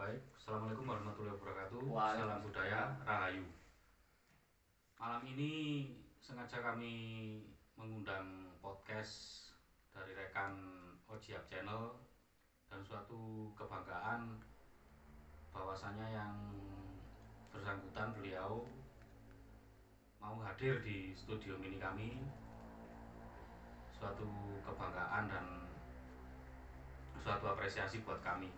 Baik, Assalamualaikum warahmatullahi wabarakatuh. Salam Waalaikumsalam. budaya, rahayu. Malam ini sengaja kami mengundang podcast dari rekan Ojiak Channel dan suatu kebanggaan bahwasanya yang bersangkutan beliau mau hadir di studio mini kami. Suatu kebanggaan dan suatu apresiasi buat kami.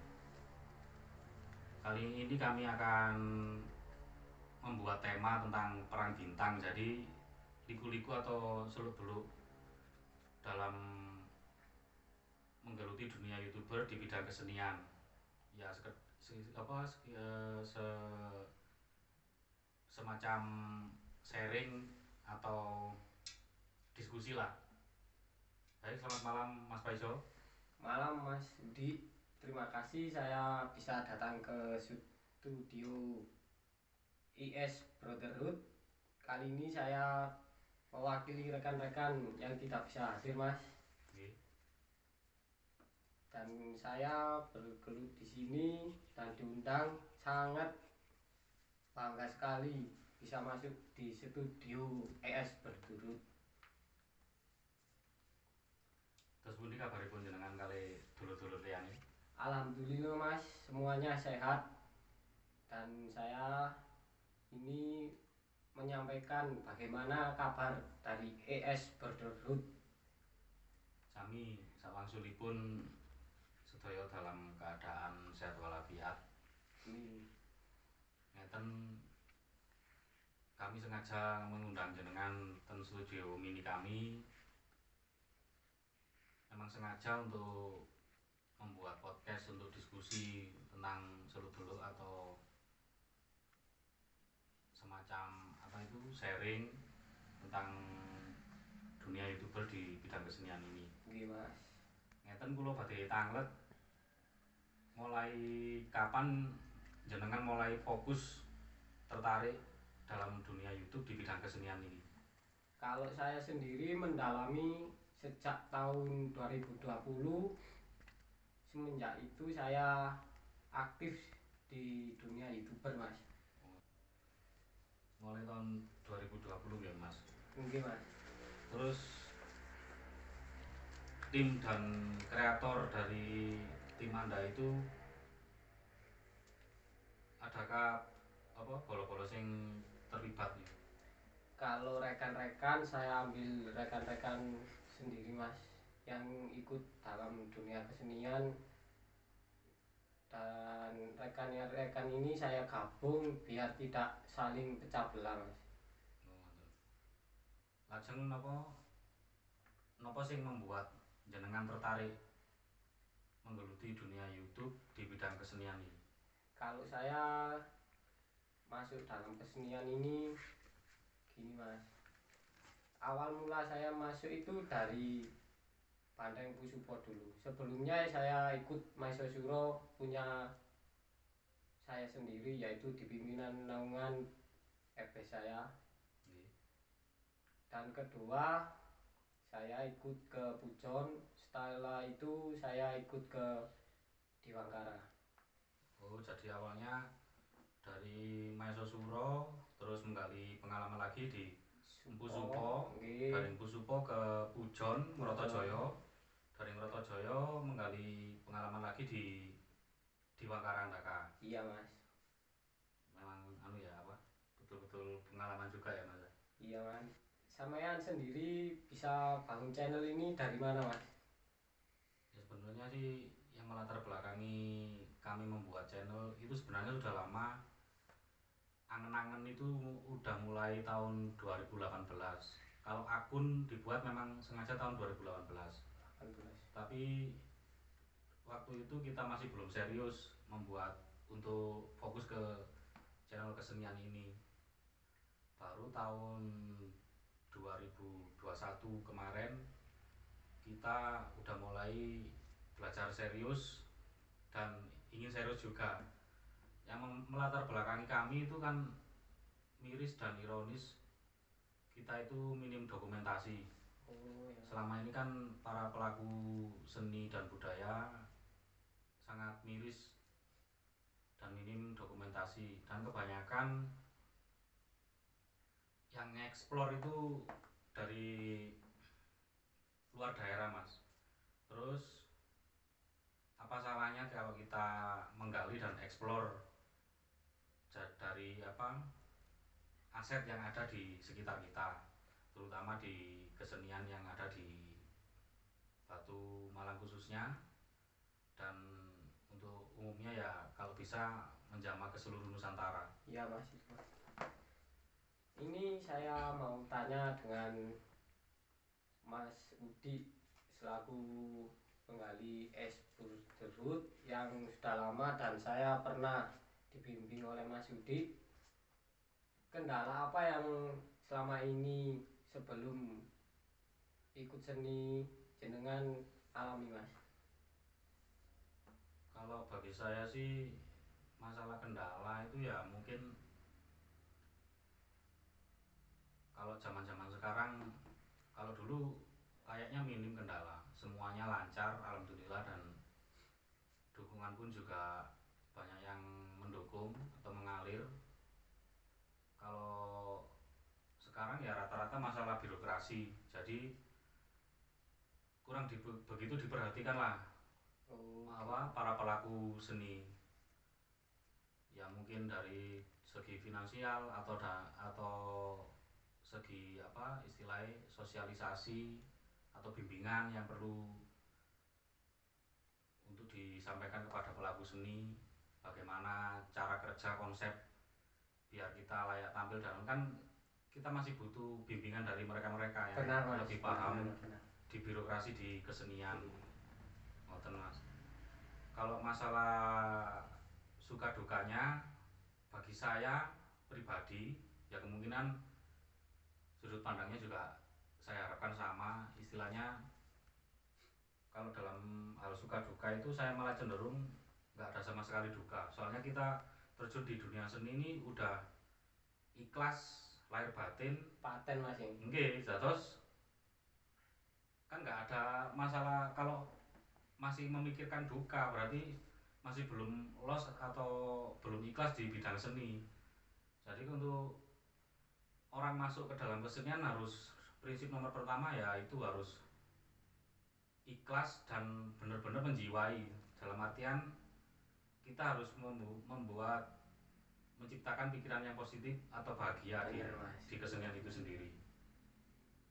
Kali ini kami akan membuat tema tentang perang bintang. Jadi liku-liku atau seluk-beluk dalam menggeluti dunia YouTuber di bidang kesenian. Ya semacam sharing atau diskusi lah. Baik, selamat malam Mas Paiso. Malam Mas Di, terima kasih saya bisa datang ke studio IS Brotherhood. Kali ini saya mewakili rekan-rekan yang tidak bisa hadir Mas. Oke. Dan saya bergelut di sini dan diundang, sangat bangga sekali bisa masuk di studio IS Brotherhood. Terus pundi kabaripun jenengan kali dulur-dulur liyane? Alhamdulillah Mas, semuanya sehat. Dan saya ini menyampaikan bagaimana kabar dari ES Brotherhood. Sami sawangsulipun sedaya dalam keadaan sehat walafiat. Ngeten kami sengaja mengundang jenengan ten studio mini kami. Memang sengaja untuk membuat podcast untuk diskusi tentang seluk-beluk atau semacam sharing tentang dunia YouTuber di bidang kesenian ini. Nggih, Mas. Ngeten kula badhe tanglet mulai kapan jenengan mulai fokus tertarik dalam dunia YouTube di bidang kesenian ini? Kalau saya sendiri mendalami sejak tahun 2020. Semenjak itu saya aktif di dunia YouTuber, Mas. Mulai tahun 2020 ya, Mas. Mungkin, Mas. Terus tim dan kreator dari tim Anda itu adakah bolo-bolo sing terlibat nih? Kalau rekan-rekan, saya ambil rekan-rekan sendiri, Mas, yang ikut dalam dunia kesenian. Dan rekan-rekan ini saya gabung biar tidak saling pecah belah, Mas. Oh, ngoten. Lajeng napa sing membuat jenengan tertarik menggeluti dunia YouTube di bidang kesenian ini? Kalau saya masuk dalam kesenian ini gini, Mas. Awal mula saya masuk itu dari Banteng Pusupo dulu. Sebelumnya saya ikut Maiso Suro punya saya sendiri, yaitu di pimpinan naungan FB saya. Nggih. Dan kedua saya ikut ke Pujon. Setelah itu saya ikut ke Diwangkara. Oh, jadi awalnya dari Maeso Suro terus menggali pengalaman lagi di Empu Supo, dari Empu Supo ke Pujon, Mertojoyo, dari Mertojoyo menggali pengalaman lagi di Diwangkara Andaka. Iya, Mas. Memang betul-betul pengalaman juga ya, Mas. Iya, Mas. Sampean sendiri bisa bangun channel ini dari mana, Mas? Ya sebenarnya sih yang melatar belakangi kami membuat channel itu sebenarnya sudah lama. Angen-angen itu udah mulai tahun 2018. Kalau akun dibuat memang sengaja tahun 2018. 18. Tapi waktu itu kita masih belum serius membuat untuk fokus ke channel kesenian ini. Baru tahun 2021 kemarin kita udah mulai belajar serius dan ingin serius juga. Yang melatar belakangi kami itu kan miris dan ironis, kita itu minim dokumentasi. Oh, ya. Selama ini kan para pelaku seni dan budaya sangat miris dan minim dokumentasi, dan kebanyakan yang nge-explore itu dari luar daerah mas. Terus apa salahnya kalau kita menggali dan explore dari aset yang ada di sekitar kita, terutama di kesenian yang ada di Batu Malang khususnya, dan untuk umumnya ya kalau bisa menjamah ke seluruh Nusantara. Iya mas. Ini saya mau tanya dengan Mas Udi selaku penggali es tersebut yang sudah lama, dan saya pernah dibimbing oleh Mas Udi. Kendala apa yang selama ini sebelum ikut seni jenengan alami mas? Kalau bagi saya sih masalah kendala itu ya mungkin kalau zaman-zaman sekarang, kalau dulu kayaknya minim kendala, semuanya lancar alhamdulillah, dan dukungan pun juga banyak yang mendukung atau mengalir. Kalau sekarang ya rata-rata masalah birokrasi, jadi kurang begitu diperhatikan lah para pelaku seni, ya mungkin dari segi finansial atau segi istilahnya sosialisasi atau bimbingan yang perlu untuk disampaikan kepada pelaku seni, bagaimana cara kerja konsep biar kita layak tampil, dan kan kita masih butuh bimbingan dari mereka-mereka yang lebih paham di birokrasi di kesenian. Ngoten mas. Kalau masalah suka dukanya, bagi saya pribadi ya kemungkinan sudut pandangnya juga saya harapkan sama. Istilahnya kalau dalam hal suka duka itu saya malah cenderung nggak ada sama sekali duka. Soalnya kita terjun di dunia seni ini udah ikhlas lahir batin. Paten mas ini. Nggih, terus kan nggak ada masalah. Kalau masih memikirkan duka berarti masih belum los atau belum ikhlas di bidang seni. Jadi untuk orang masuk ke dalam kesenian harus prinsip nomor pertama ya itu harus ikhlas dan benar-benar menjiwai, dalam artian kita harus menciptakan pikiran yang positif atau bahagia di kesenian itu sendiri.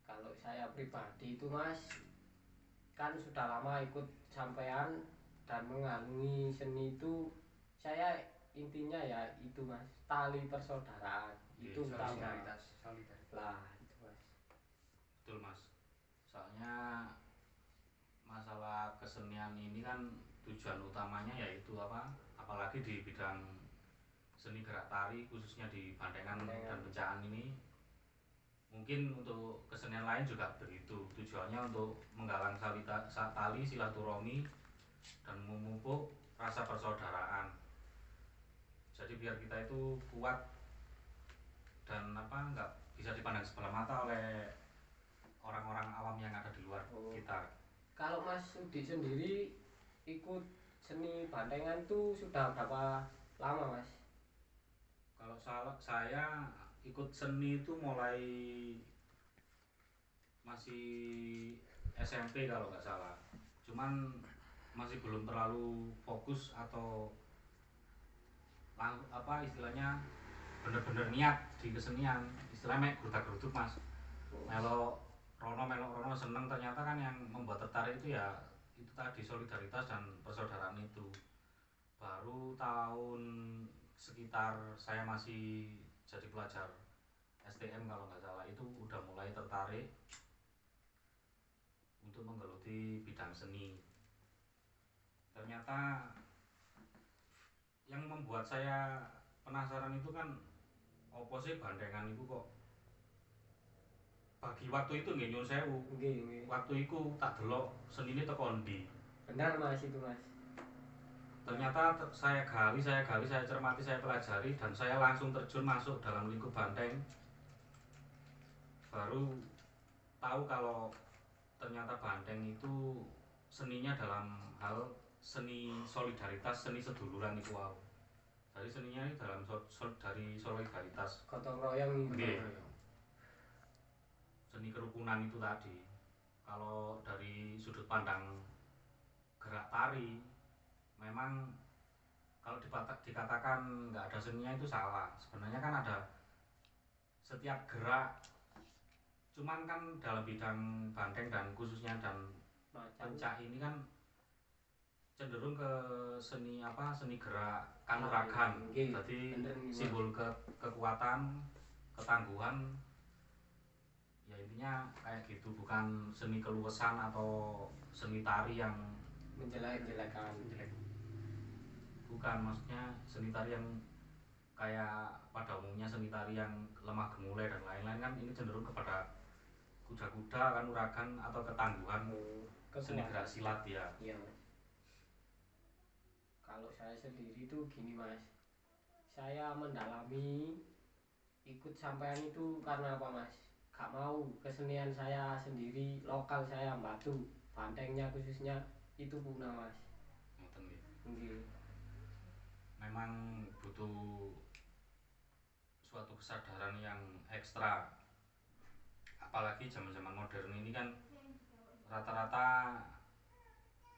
Kalau saya pribadi itu mas, kan sudah lama ikut sampean dan mengalami seni itu, saya intinya ya itu mas, tali persaudaraan itu solidaritas lah itu mas. Betul mas, soalnya masalah kesenian ini kan tujuan utamanya yaitu apalagi di bidang seni gerak tari khususnya di bandengan dan pencaan ini. Mungkin untuk kesenian lain juga begitu, tujuannya untuk menggalang tali silaturahmi dan memupuk rasa persaudaraan. Jadi biar kita itu kuat dan nggak bisa dipandang sebelah mata oleh orang-orang awam yang ada di luar kita. Kalau Mas Udi sendiri ikut seni bandengan itu sudah berapa lama mas? Kalau saya ikut seni itu mulai masih SMP kalau nggak salah, cuman masih belum terlalu fokus atau istilahnya bener-bener niat di kesenian. Istilahnya mek gerutak-geruduk mas, melo rono seneng. Ternyata kan yang membuat tertarik itu ya itu tadi solidaritas dan persaudaraan itu. Baru tahun sekitar saya masih jadi pelajar STM kalau nggak salah, itu udah mulai tertarik untuk menggeluti bidang seni. Ternyata yang membuat saya penasaran itu kan opo sih bandengan itu kok bagi waktu itu nggih nyuwun sewu. Waktu itu tak delok senine teko ndi. Benar mas itu mas. Ternyata saya gali, saya cermati, saya pelajari, dan saya langsung terjun masuk dalam lingkup banteng. Baru tahu kalau ternyata banteng itu seninya dalam hal seni solidaritas, seni seduluran itu wow. dari seninya ini dari solidaritas gotong royong okay. Seni kerukunan itu tadi. Kalau dari sudut pandang gerak tari, memang kalau dikatakan nggak ada seninya itu salah. Sebenarnya kan ada setiap gerak, cuman kan dalam bidang banteng dan khususnya dan pencak ini kan cenderung ke seni gerak kanuragan. Jadi simbol kekuatan, ketangguhan, ya intinya kayak gitu, bukan seni keluasan atau seni tari yang menjelek-jelekan. Bukan, maksudnya seni tari yang kayak pada umumnya seni tari yang lemah gemulai dan lain-lain kan ini cenderung kepada kuda-kuda, kanuragan atau ketangguhan, seni gerak silat ya. Iya. Kalau saya sendiri tuh gini Mas, saya mendalami ikut sampean itu karena apa Mas? Gak mau kesenian saya sendiri, lokal saya Batu, bantengnya khususnya itu punah Mas. Nggih. Memang butuh suatu kesadaran yang ekstra, apalagi zaman-zaman modern ini kan rata-rata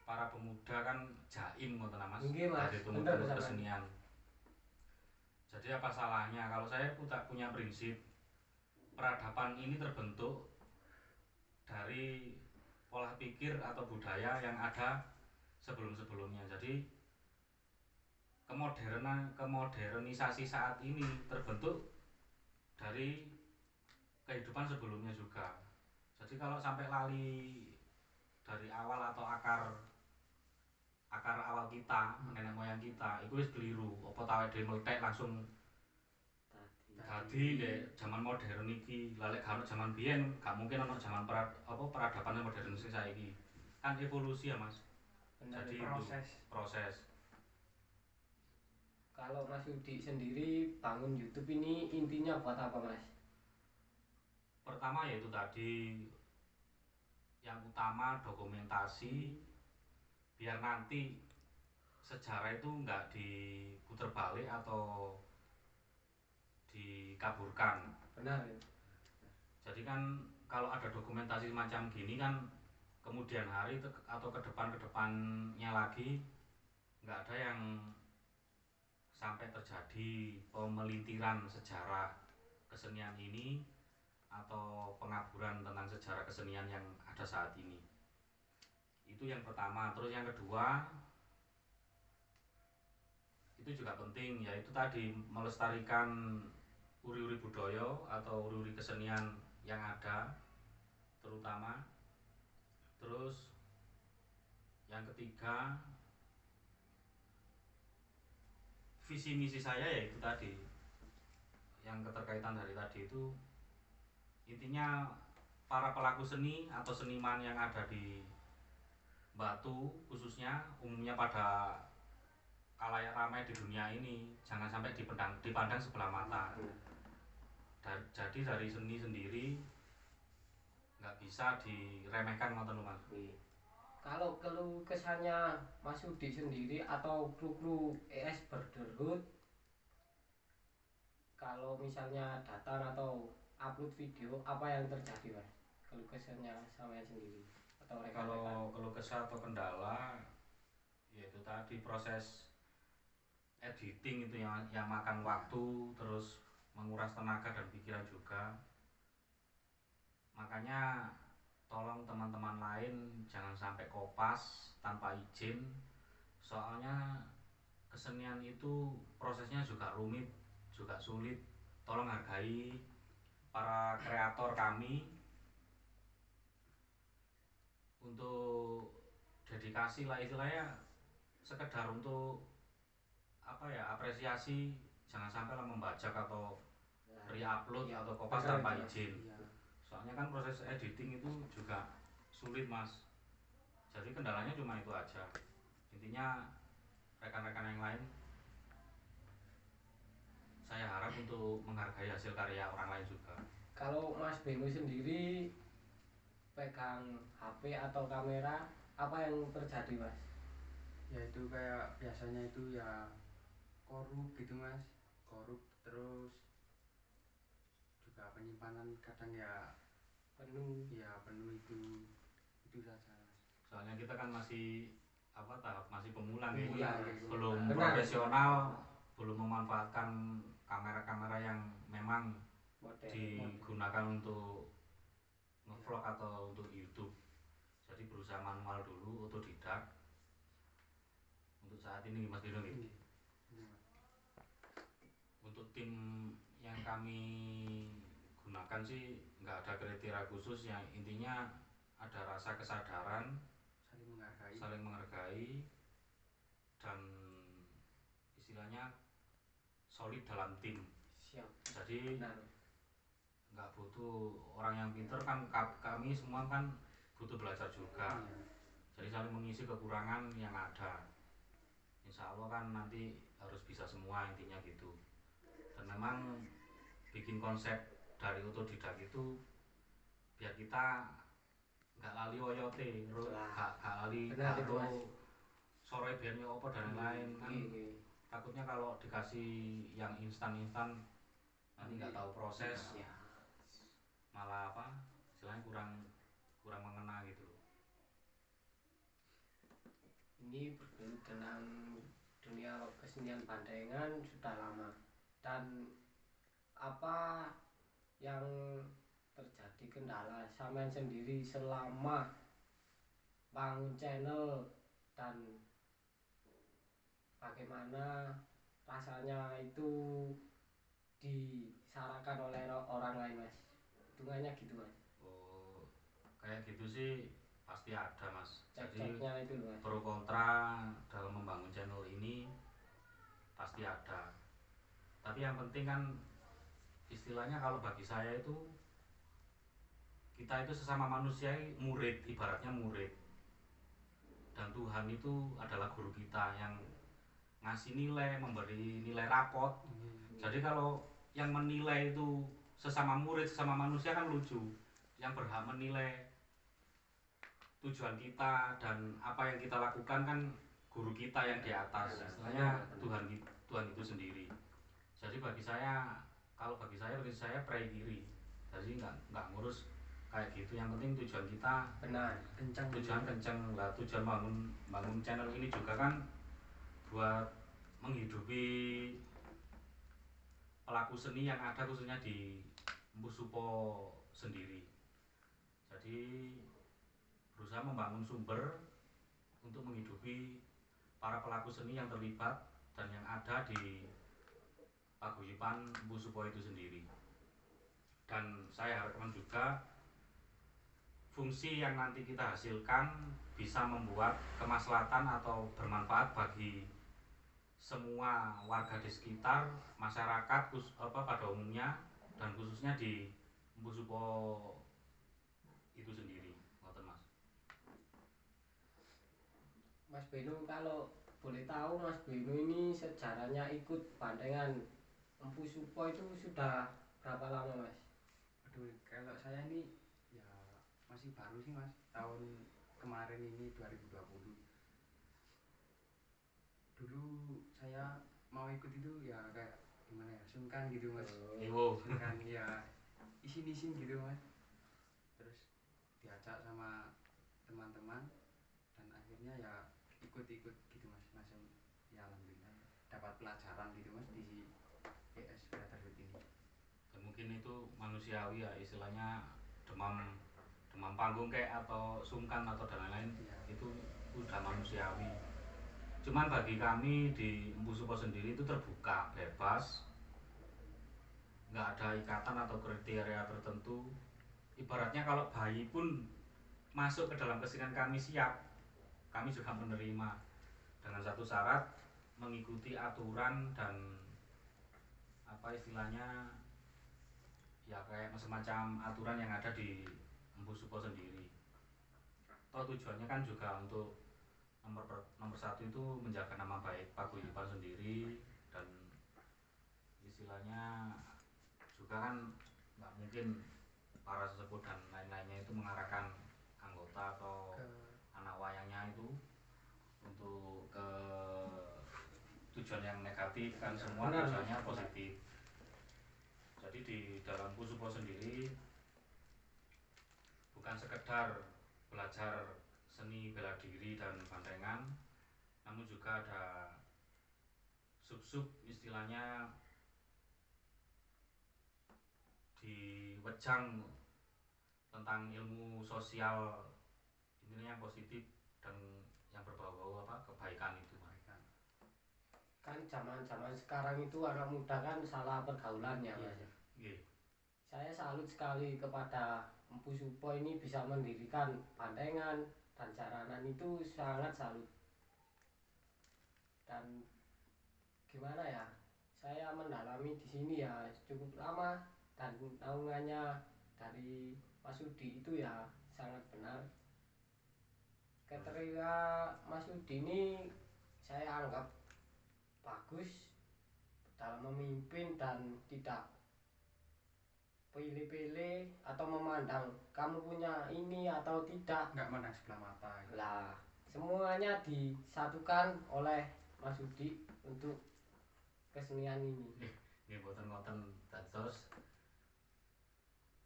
para pemuda kan jaim ngoten Mas, dari tumbuh kesenian. Jadi apa salahnya kalau saya punya prinsip peradaban ini terbentuk dari pola pikir atau budaya yang ada sebelum-sebelumnya. Jadi kemodernisasi saat ini terbentuk dari kehidupan sebelumnya juga. Jadi kalau sampai lali dari awal atau akar awal kita, nenek moyang kita, itu wis keliru. Apa tawek dhewe meletek langsung dadi nek zaman modern iki. Lah lek gak zaman biyen, gak mungkin ana zaman peradaban modern sing saiki. Kan evolusi ya, Mas. Jadi proses. Kalau Mas Yudi sendiri bangun YouTube ini intinya buat apa Mas? Pertama yaitu tadi, yang utama dokumentasi, biar nanti sejarah itu nggak diputar balik atau dikaburkan. Benar ya? Jadi kan kalau ada dokumentasi semacam gini kan kemudian hari atau kedepannya lagi nggak ada yang sampai terjadi pemelintiran sejarah kesenian ini atau pengaburan tentang sejarah kesenian yang ada saat ini. Itu yang pertama. Terus yang kedua, itu juga penting, yaitu tadi melestarikan uri-uri budaya atau uri-uri kesenian yang ada terutama. Terus yang ketiga, visi misi saya yaitu tadi yang keterkaitan dari tadi itu, intinya para pelaku seni atau seniman yang ada di Batu khususnya, umumnya pada kalayak ramai di dunia ini, jangan sampai dipandang sebelah mata. Jadi dari seni sendiri nggak bisa diremehkan, ngoten lho Mas. Kalau keluh kesannya Mas Yudi sendiri atau kru ES Brotherhood, kalau misalnya datang atau upload video, apa yang terjadi Mas? Keluh kesannya sama sendiri atau rekan-rekan? Kalau keluh kesah atau kendala, yaitu tadi proses editing itu yang makan waktu, terus menguras tenaga dan pikiran juga. Makanya tolong teman-teman lain jangan sampai kopas tanpa izin, soalnya kesenian itu prosesnya juga rumit, juga sulit. Tolong hargai para kreator kami untuk dedikasi lah istilahnya, sekedar untuk apresiasi, jangan sampai lah membajak atau re-upload atau kopas tanpa izin. Soalnya kan proses editing itu juga sulit Mas. Jadi kendalanya cuma itu aja. Intinya rekan-rekan yang lain, saya harap untuk menghargai hasil karya orang lain juga. Kalau Mas Beno sendiri pegang HP atau kamera, apa yang terjadi Mas? Ya itu kayak biasanya itu ya korup gitu mas, korup terus juga penyimpanan kadang ya penuh itu saja mas. Soalnya kita kan masih tahap masih pemula nih, Iya, belum benar. profesional, belum memanfaatkan kamera-kamera yang memang modern. digunakan untuk ngevlog atau untuk YouTube. Jadi berusaha manual dulu, otodidak. Untuk saat ini Mas Dino nih. Untuk tim yang kami gunakan sih nggak ada kriteria khusus, yang intinya ada rasa kesadaran, saling menghargai dan istilahnya solid dalam tim. Siap. Jadi nggak butuh orang yang pinter kan, kami semua kan butuh belajar juga. Jadi saling mengisi kekurangan yang ada. Insya Allah kan nanti harus bisa semua, intinya gitu. Dan memang bikin konsep dari otodidak itu biar kita nggak lali oyote, nggak lali atau sore biarnya apa dan lain kan. Takutnya kalau dikasih yang instan nanti nggak tahu proses, malah istilahnya kurang mengena gitu loh. Ini bergelut dalam dunia kesenian Bandengan sudah lama, dan apa yang terjadi kendala sampean sendiri selama bangun channel, dan bagaimana rasanya itu disarankan oleh orang lain mas, hitungannya gitu mas. Oh, kayak gitu sih pasti ada mas. Jadi itu mas, pro kontra dalam membangun channel ini pasti ada. Tapi yang penting kan istilahnya kalau bagi saya itu, kita itu sesama manusia murid, ibaratnya murid. Dan Tuhan itu adalah guru kita yang ngasih nilai, memberi nilai rapot. Jadi kalau yang menilai itu sesama murid, sesama manusia kan lucu. Yang berhak menilai tujuan kita dan apa yang kita lakukan kan guru kita yang di atas, istilahnya Tuhan itu sendiri. Jadi bagi saya prinsip saya pray kiri. Jadi nggak ngurus kayak gitu. Yang penting tujuan kita benar, kencang lah. Tujuan bangun channel ini juga kan buat menghidupi pelaku seni yang ada khususnya di Empu Supo sendiri. Jadi berusaha membangun sumber untuk menghidupi para pelaku seni yang terlibat dan yang ada di paguyuban Empu Supo itu sendiri. Dan saya harapkan juga fungsi yang nanti kita hasilkan bisa membuat kemaslahatan atau bermanfaat bagi semua warga di sekitar, masyarakat pada umumnya, dan khususnya di Empu Supo itu sendiri. Mas Beno, kalau boleh tahu Mas Beno ini sejarahnya ikut Bandengan Empu Supo itu sudah berapa lama mas? Aduh, kalau saya ini ya masih baru sih mas, tahun kemarin ini 2020. Dulu saya mau ikut itu ya kayak gimana ya, sungkan gitu mas. Sungkan ya, isin gitu mas. Terus diajak sama teman-teman dan akhirnya ya ikut gitu mas, langsung ya alhamdulillah dapat pelajaran gitu mas di PS Brotherhood ini. Dan mungkin itu manusiawi ya, istilahnya demam panggung kayak atau sungkan atau dan lain-lain ya. Itu udah manusiawi. Cuman bagi kami di Empu Supo sendiri itu terbuka, bebas, nggak ada ikatan atau kriteria tertentu. Ibaratnya kalau bayi pun masuk ke dalam kesenian kami siap, kami juga menerima dengan satu syarat, mengikuti aturan dan istilahnya ya kayak semacam aturan yang ada di Empu Supo sendiri. Toh tujuannya kan juga untuk nomor satu itu menjaga nama baik paguyuban sendiri, dan istilahnya juga kan nggak mungkin para sesepuh dan lain-lainnya itu mengarahkan anggota atau anak wayangnya itu untuk ke tujuan yang negatif kan, semua benar, tujuannya positif. Jadi di dalam Pusupo sendiri bukan sekedar belajar seni bela diri dan bandengan, namun juga ada sub-sub istilahnya di wejang tentang ilmu sosial, intinya yang positif dan yang berbau-bau kebaikan itu. Kan zaman sekarang itu anak muda kan salah pergaulannya Mas. Saya salut sekali kepada Empu Supo ini bisa mendirikan bandengan dan jaranan, itu sangat salut. Dan gimana ya, saya mendalami di sini ya cukup lama, dan naungannya dari Mas Yudi itu ya sangat benar. Ketika Mas Yudi ini saya anggap bagus dalam memimpin dan tidak pilih-pilih atau memandang kamu punya ini atau tidak, nggak memandang sebelah mata gitu. Lah semuanya disatukan oleh Mas Yudi untuk kesenian ini. Nggih boten-boten, terus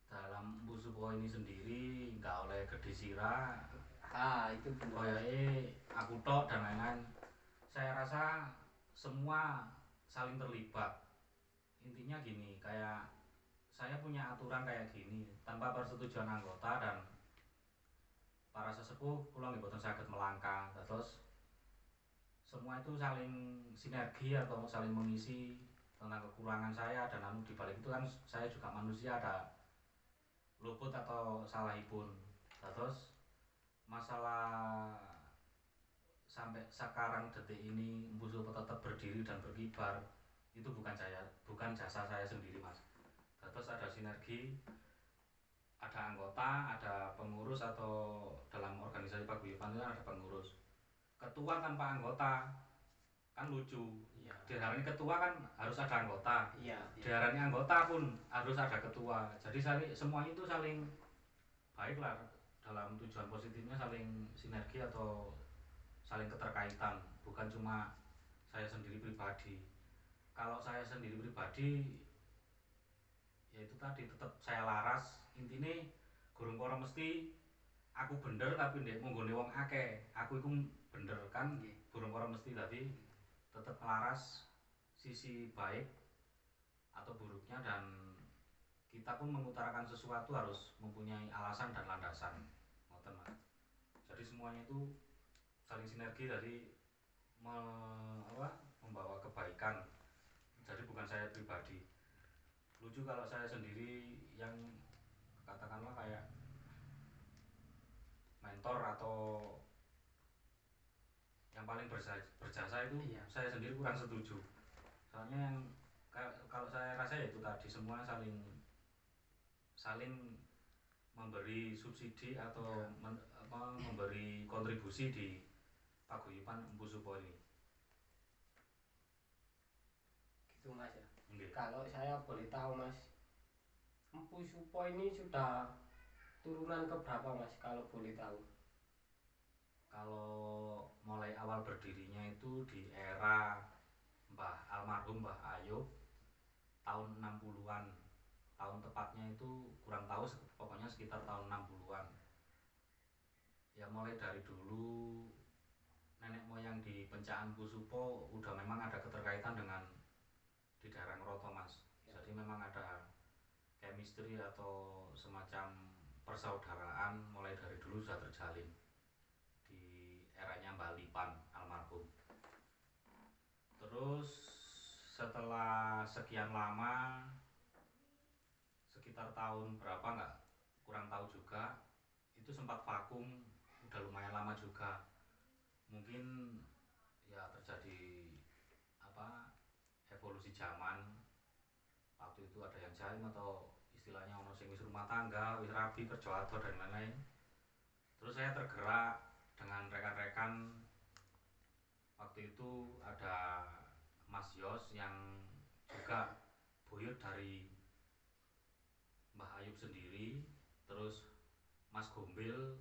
dalam Empu Supo ini sendiri nggak oleh gede sira, Itu benar. koyoke aku tok dan lain-lain. Saya rasa semua saling terlibat. Intinya gini, kayak saya punya aturan kayak gini, tanpa persetujuan anggota dan para sesepuh kula nggih boten saged melangkah. Terus semua itu saling sinergi atau saling mengisi tentang kekurangan saya, dan namun dibalik itu kan saya juga manusia, ada luput atau salahipun. Terus masalah sampai sekarang detik ini Empu Supo tetap berdiri dan berkibar, itu bukan jasa saya sendiri Mas. Terus ada sinergi, ada anggota, ada pengurus, atau dalam organisasi paguyuban itu ada pengurus. Ketua tanpa anggota kan lucu. Iya. Diarani ketua kan harus ada anggota. Iya. Diarani anggota pun harus ada ketua. Jadi semua itu saling baiklah, dalam tujuan positifnya saling sinergi atau saling keterkaitan, bukan cuma saya sendiri pribadi. Kalau saya sendiri pribadi ya itu tadi, tetap saya laras. Intinya gurung para mesti aku bener tapi ndek monggone wong akeh aku iku bener kan, gurung para mesti. Tadi tetap laras sisi baik atau buruknya, dan kita pun mengutarakan sesuatu harus mempunyai alasan dan landasan, ngoten Mas. Jadi semuanya itu saling sinergi dari membawa kebaikan. Jadi bukan saya pribadi. Lucu kalau saya sendiri yang katakanlah kayak mentor atau yang paling berjasa itu, Iya. saya sendiri kurang setuju. Soalnya yang kalau saya rasa ya itu tadi, semua saling memberi subsidi atau memberi kontribusi di paguyuban Empu Supo ini. Gitu Mas ya. Okay. Kalau saya boleh tahu Mas, Empu Supo ini sudah turunan keberapa Mas kalau boleh tahu? Kalau mulai awal berdirinya itu di era almarhum Mbah Ayub tahun 60-an. Tahun tepatnya itu kurang tahu, pokoknya sekitar tahun 60-an. Ya mulai dari dulu nenek moyang di Pencaan Empu Supo udah memang ada keterkaitan dengan di daerah Ngeroto Mas. Jadi memang ada chemistry atau semacam persaudaraan mulai dari dulu sudah terjalin di eranya Mbah Lipan almarhum. Terus setelah sekian lama, sekitar tahun berapa nggak kurang tahu juga, itu sempat vakum, udah lumayan lama juga. Mungkin ya terjadi evolusi zaman. Waktu itu ada yang jaim atau istilahnya ono sing wis rumah tangga, wis rabi, kerja ado dan lain-lain. Terus saya tergerak dengan rekan-rekan. Waktu itu ada Mas Yos yang juga buyut dari Mbah Ayub sendiri, terus Mas Gombil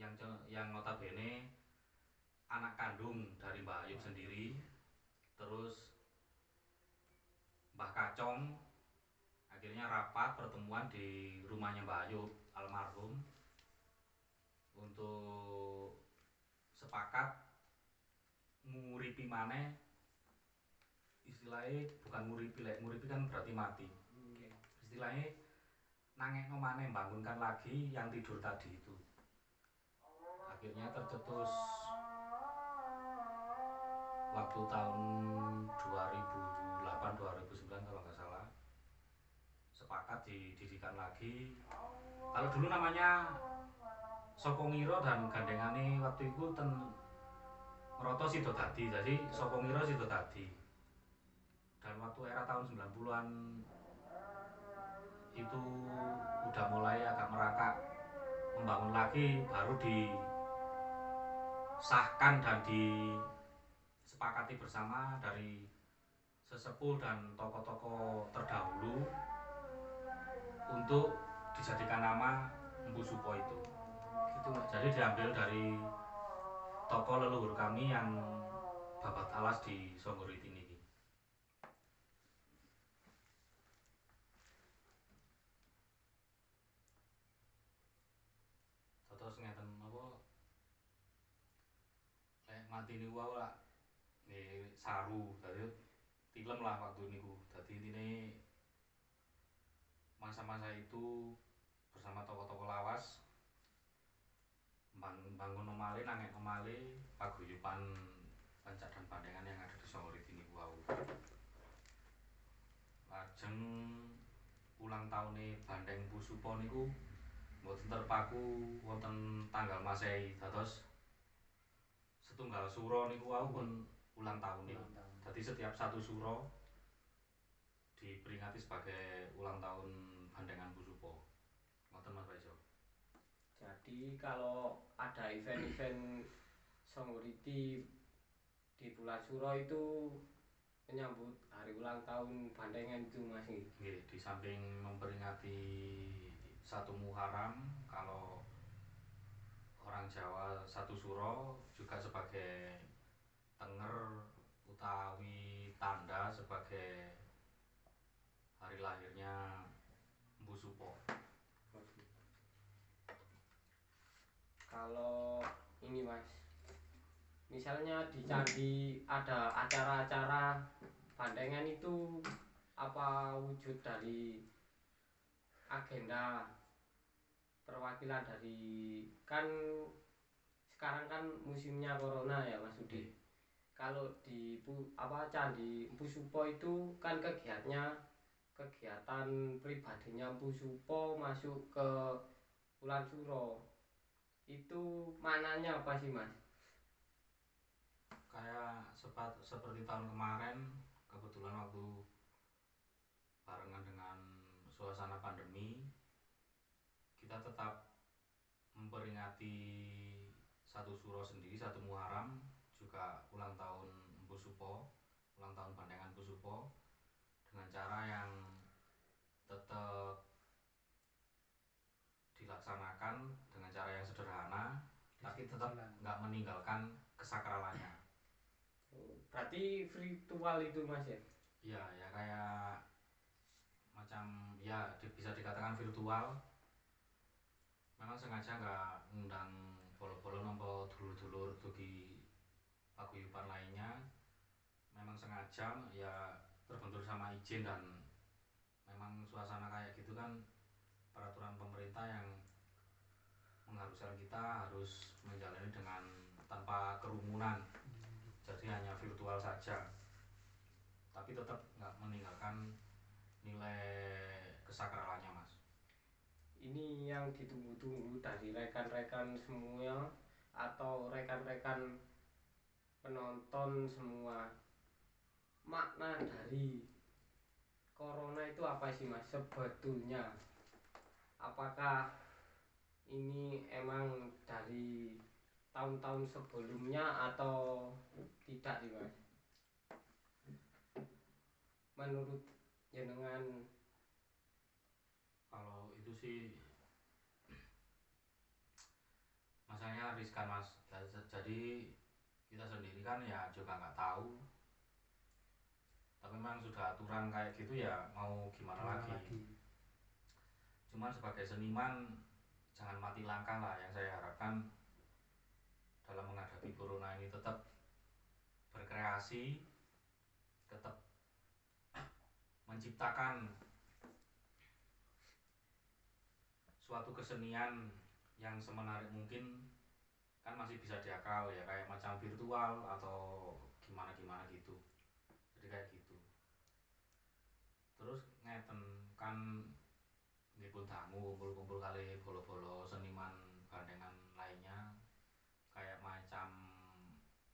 yang notabene anak kandung dari Mbah Ayub sendiri. terus Mbah Kacong akhirnya rapat pertemuan di rumahnya Mbah Ayub almarhum untuk sepakat nguripi maneh, istilahnya bukan nguripi, nguripi kan berarti mati. Istilahnya nangekno maneh, membangunkan lagi yang tidur tadi itu. Akhirnya tercetus waktu tahun 2008-2009 kalau nggak salah, sepakat didirikan lagi. Kalau dulu namanya Sokongiro dan gandengane waktu itu Meroto Sido Dadi, jadi Sokongiro Sido Dadi. Dan waktu era tahun 90-an itu udah mulai agak merangkak membangun lagi, baru disahkan dan disepakati bersama dari sesepuh dan tokoh-tokoh terdahulu untuk dijadikan nama Mpu Supo itu. Gitu, Mas. Jadi diambil dari tokoh leluhur kami yang babat alas di Songgoriti niki. Terus ngeten apa? Lek mati niku wae lah nggih saru, dadi tilem lah waktu niku. Dadi intine masa-masa itu bersama tokoh-tokoh lawas bangun nomale, nangek nomale paguyuban Pencak dan Bandengan yang ada di Songgoriti niku wau. Lajeng ulang tahune Bandeng Mpu Supo niku mboten terpaku wonten tanggal Masehi, dados setunggal suro niku wau pun ulang tahun niku. Dadi setiap satu suro diperingati sebagai ulang tahun Bandengan Mpu Supo. Ngoten Mas Baiso. Jadi kalau ada event-event Songgoriti di bulan Suro itu menyambut hari ulang tahun Bandengan itu Mas. Nggih, di samping memperingati 1 Muharram, kalau orang Jawa 1 Suro juga sebagai tenger utawi tanda sebagai hari lahirnya Mpu Supo. Kalau ini Mas, misalnya di candi ada acara-acara Bandengan itu apa wujud dari agenda perwakilan dari, kan sekarang kan musimnya corona ya Mas Udi. Kalau di candi Mpu Supo itu kan kegiatan pribadinya Mpu Supo masuk ke Wulan Suro. Itu mananya apa sih Mas? Kayak seperti tahun kemarin, kebetulan waktu barengan dengan suasana pandemi, kita tetap memperingati 1 Suro sendiri, 1 Muharram, juga ulang tahun Mpu Supo, ulang tahun Bandengan Mpu Supo, dengan cara yang tetap dilaksanakan dengan cara yang sederhana, tapi tetap nggak meninggalkan kesakralannya. Berarti virtual itu Mas ya? Iya, ya kayak macam ya bisa dikatakan virtual. Memang sengaja nggak ngundang bolo-bolo nompo dulur-dulur dugi paguyuban lainnya. Memang sengaja ya terbentur sama izin, dan memang suasana kayak gitu kan peraturan pemerintah yang mengharuskan kita harus menjalani dengan tanpa kerumunan. Jadi hanya virtual saja, tapi tetap nggak meninggalkan nilai kesakralannya Mas. Ini yang ditunggu-tunggu dari rekan-rekan semua atau rekan-rekan penonton semua, makna dari corona itu apa sih Mas sebetulnya? Apakah ini emang dari tahun-tahun sebelumnya atau tidak sih Mas? Menurut jenengan? Kalau itu sih masanya riskan Mas. Jadi kita sendiri kan ya juga nggak tahu tapi memang sudah aturan kayak gitu ya mau gimana lagi. Cuman sebagai seniman jangan mati langkah lah, yang saya harapkan dalam menghadapi corona ini tetap berkreasi, tetap menciptakan suatu kesenian yang semenarik mungkin, kan masih bisa diakal ya, kayak macam virtual atau gimana gitu, jadi kayak gitu. Terus ngeten kan nggih dangu kumpul-kumpul kali bolo-bolo seniman gandengan lainnya kayak macam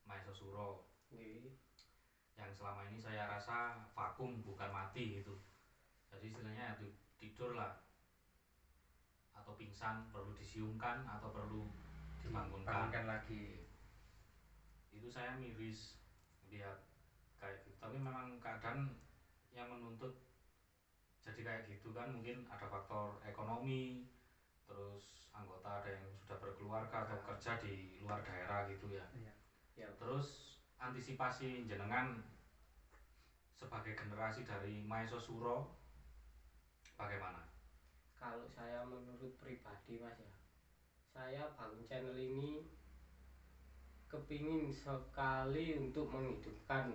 Maesa Suro yang selama ini saya rasa vakum bukan mati gitu, jadi istilahnya tidur lah atau pingsan, perlu disiumkan atau perlu dibangunkan lagi. Itu saya miris lihat kayak gitu, tapi memang keadaan yang menuntut jadi kayak gitu kan. Mungkin ada faktor ekonomi, terus anggota ada yang sudah berkeluarga atau kerja di luar daerah gitu ya. Terus antisipasi jenengan sebagai generasi dari Maesa Suro bagaimana? Kalau saya menurut pribadi mas ya, saya bangun channel ini kepingin sekali untuk menghidupkan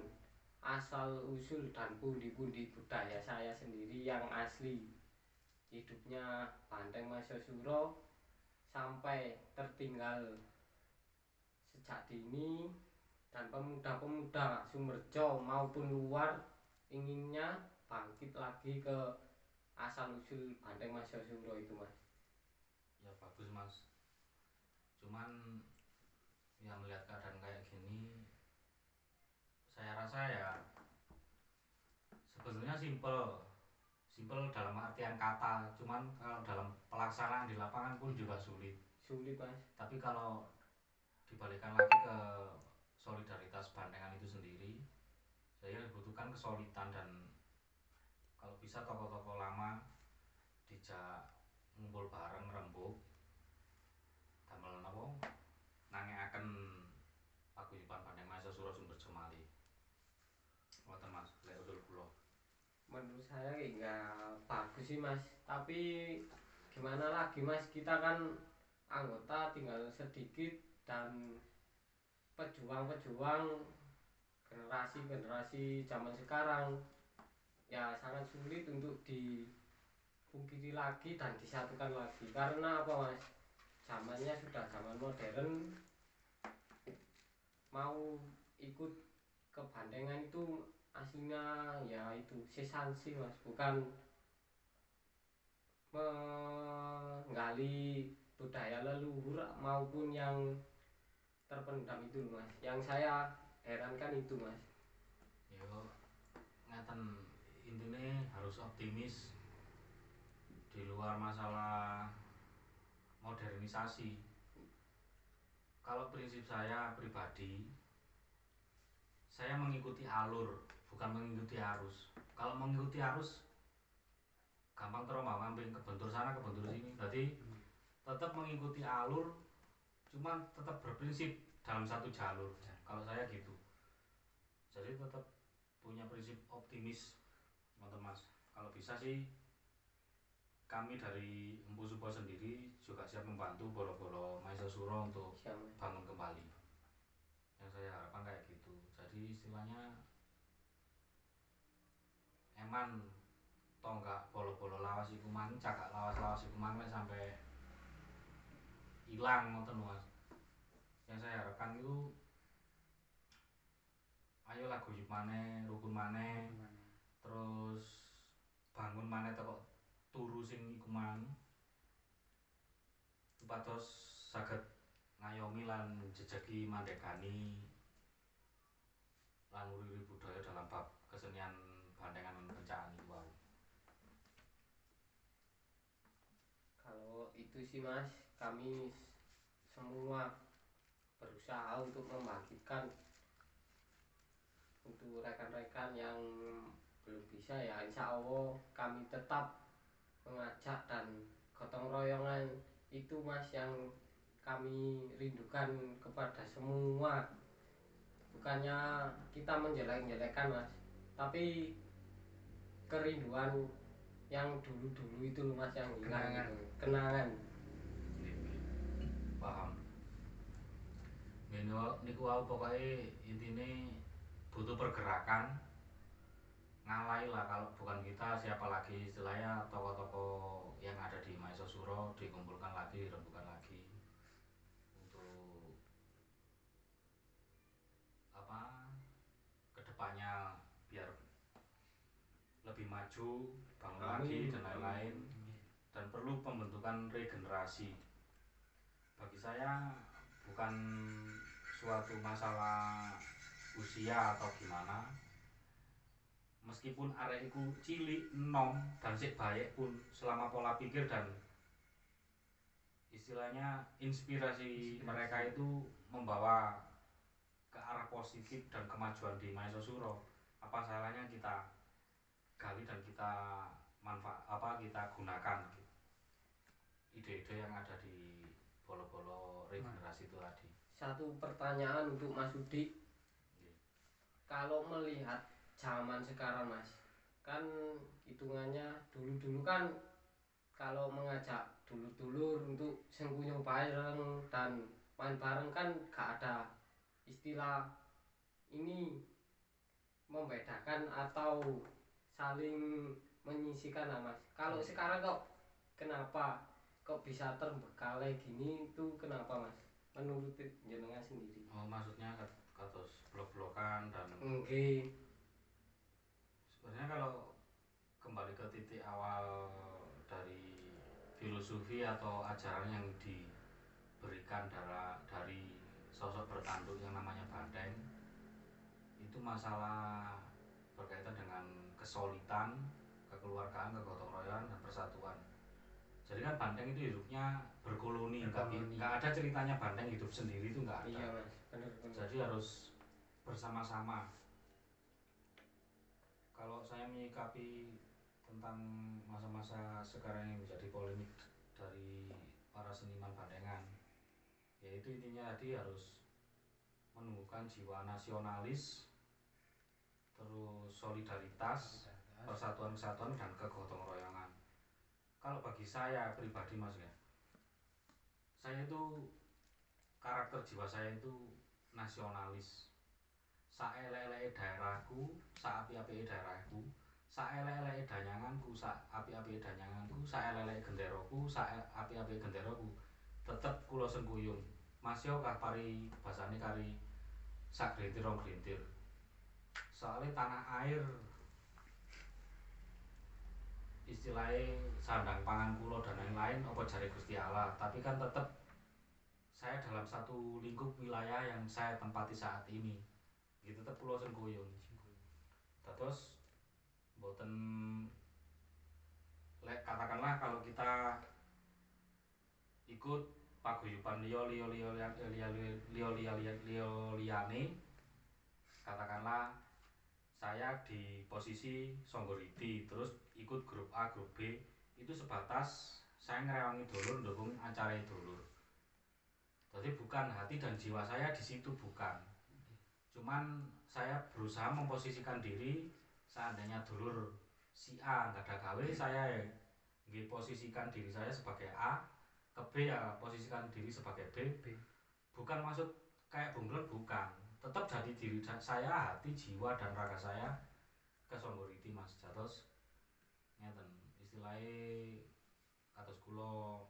asal usul dan pundi-pundi budaya saya sendiri yang asli, hidupnya Banteng Maesa Suro sampai tertinggal sejak dini, dan pemuda-pemuda Sumberjo maupun luar inginnya bangkit lagi ke asal usul Banteng Maesa Suro itu mas. Ya bagus mas, cuman ya melihat keadaan kayak gini saya rasa ya sebetulnya simple dalam artian kata, cuman kalau dalam pelaksanaan di lapangan pun juga sulit mas. Tapi kalau dibalikan lagi ke solidaritas Bantengan itu sendiri, saya dibutuhkan kesolidan, dan kalau bisa tokoh-tokoh lama dijak ngumpul bareng rembuk damel napa nangeaken paguyuban Banteng Maesa Suro Sumberjo malih. Ngoten mas, lek usul kula. Menurut saya nggak bagus sih mas, tapi gimana lagi mas, kita kan anggota tinggal sedikit dan pejuang-pejuang generasi zaman sekarang ya sangat sulit untuk dipungkiri lagi dan disatukan lagi. Karena apa mas, zamannya sudah zaman modern, mau ikut ke Bantengan itu aslinya ya itu sesansi mas, bukan menggali budaya leluhur maupun yang terpendam itu mas. Yang saya herankan itu mas. Yo ngeten, intine harus optimis di luar masalah modernisasi. Kalau prinsip saya pribadi, saya mengikuti alur bukan mengikuti arus. Kalau mengikuti arus gampang terombang-ambing, kebentur sana kebentur sini. Berarti tetap mengikuti alur, cuman tetap berprinsip dalam satu jalur. Kalau saya gitu, jadi tetap punya prinsip optimis, teman-teman mas. Kalau bisa sih kami dari Empu Supo sendiri juga siap membantu bolo-bolo Maesa Suro untuk bangun kembali. Yang saya harapkan kayak gitu. Jadi istilahnya eman tonggak bolo-bolo lawas iku mang, cakak lawas-lawas iku mang sampai hilang ngoten mas. Yang saya harapkan itu ayolah guyub maneh, rukun maneh, terus bangun maneh teko turu sing iku mang, supados saged ngayomi lan jejegi mandekani lan nguriri budaya dalam bab kesenian Bantengan Kencaan iku wau. Kalau itu sih mas, kami semua berusaha untuk membangkitkan. Untuk rekan-rekan yang belum bisa ya insya Allah kami tetap mengajak, dan gotong royongan itu mas yang kami rindukan kepada semua. Bukannya kita menjelek-jelekan mas, tapi kerinduan yang dulu-dulu itu loh mas, yang hilang gitu. Kenangan. Paham. Niku wau pokoknya intine butuh pergerakan. Ngalai lah, kalau bukan kita siapa lagi, istilahnya tokoh-tokoh yang ada di Maesa Suro dikumpulkan lagi, dirembukan lagi untuk apa kedepannya biar lebih maju, bangun lagi dan lain-lain. Dan perlu pembentukan regenerasi. Bagi saya bukan suatu masalah usia atau gimana, meskipun arek iku cilik enom dan sik baik pun, selama pola pikir dan istilahnya inspirasi mereka itu membawa ke arah positif dan kemajuan di Maesa Suro, apa salahnya kita gali dan kita kita gunakan ide-ide yang ada di bolo-bolo regenerasi itu tadi. Satu pertanyaan untuk Mas Udi. Kalau melihat zaman sekarang mas, kan hitungannya dulu-dulu kan kalau mengajak dulur-dulur untuk sengkunyung bareng dan main bareng kan gak ada istilah ini membedakan atau saling menyisikan lah mas. Kalau sekarang kok kenapa kok bisa terbengkalai gini, itu kenapa mas menurut jenengan sendiri? Oh, maksudnya kados blok-blokan dan sebenarnya kalau kembali ke titik awal dari filosofi atau ajaran yang diberikan dari sosok bertanduk yang namanya Banteng, itu masalah berkaitan dengan kesolidan, kekeluargaan, kegotong royongan dan persatuan. Jadi kan Banteng itu hidupnya berkoloni, nggak ada ceritanya Banteng hidup sendiri, itu nggak ada. Iya mas, bener. Jadi harus bersama-sama. Kalau saya menyikapi tentang masa-masa sekarang yang menjadi polemik dari para seniman Bandengan, yaitu intinya tadi harus menumbuhkan jiwa nasionalis, terus solidaritas, persatuan kesatuan dan kegotong royongan. Kalau bagi saya pribadi mas ya, saya itu karakter jiwa saya itu nasionalis. Saelek-eleke daerahku, saapi-apike daerahku, saelek-eleke danyanganku, saapi-apike danyanganku, saelek-eleke genderaku, saapi-apike genderaku, tetep kula sengkuyung. Mas yo kah pari basane kari sak glintir rong glintir. Soalnya tanah air istilahnya sandang pangan kula dan lain-lain apa jare Gusti Allah, tapi kan tetep saya dalam satu lingkup wilayah yang saya tempati saat ini. Gitu tetep kula sengkuyung. Terus mboten katakanlah kalau kita ikut paguyuban liyane, katakanlah saya di posisi Songgoriti terus ikut grup A grup B, itu sebatas saya ngerewangi dulur, ndukung acara dulur. Jadi bukan hati dan jiwa saya di situ, bukan. Cuman saya berusaha memposisikan diri, seandainya dulur si A nggak ada gawe, saya posisikan diri saya sebagai A, ke B ya posisikan diri sebagai B. Bukan maksud kayak bunglon, bukan. Tetap jadi diri saya, hati, jiwa dan raga saya ke Songgoriti mas. Jatos ngeten istilahnya kados kula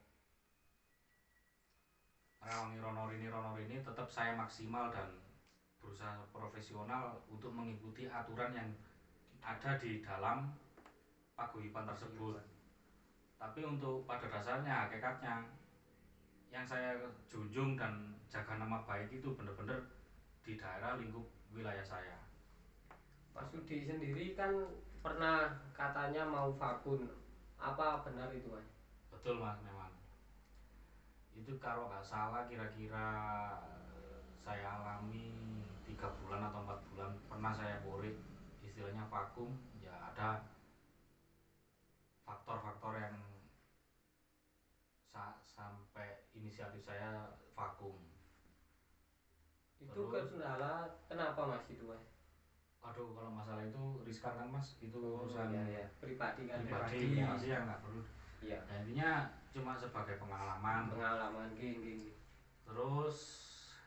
ngrewangi rono rini tetap saya maksimal dan berusaha profesional untuk mengikuti aturan yang ada di dalam paguyuban tersebut. Tapi untuk pada dasarnya, hakikatnya yang saya junjung dan jaga nama baik itu benar-benar di daerah lingkup wilayah saya. Mas Udi sendiri kan pernah katanya mau vakum, apa benar itu mas? Betul mas, memang itu kalau nggak salah kira-kira saya alami 3 bulan atau 4 bulan pernah saya porik, istilahnya vakum. Ya ada faktor-faktor yang sampai inisiatif saya vakum. Itu kendala kenapa mas itu mas? Aduh, kalau masalah itu riskan kan mas, itu urusan iya. Pribadi kan, pribadi ya nggak perlu. Iya. Nah, intinya cuma sebagai pengalaman. Gini. Terus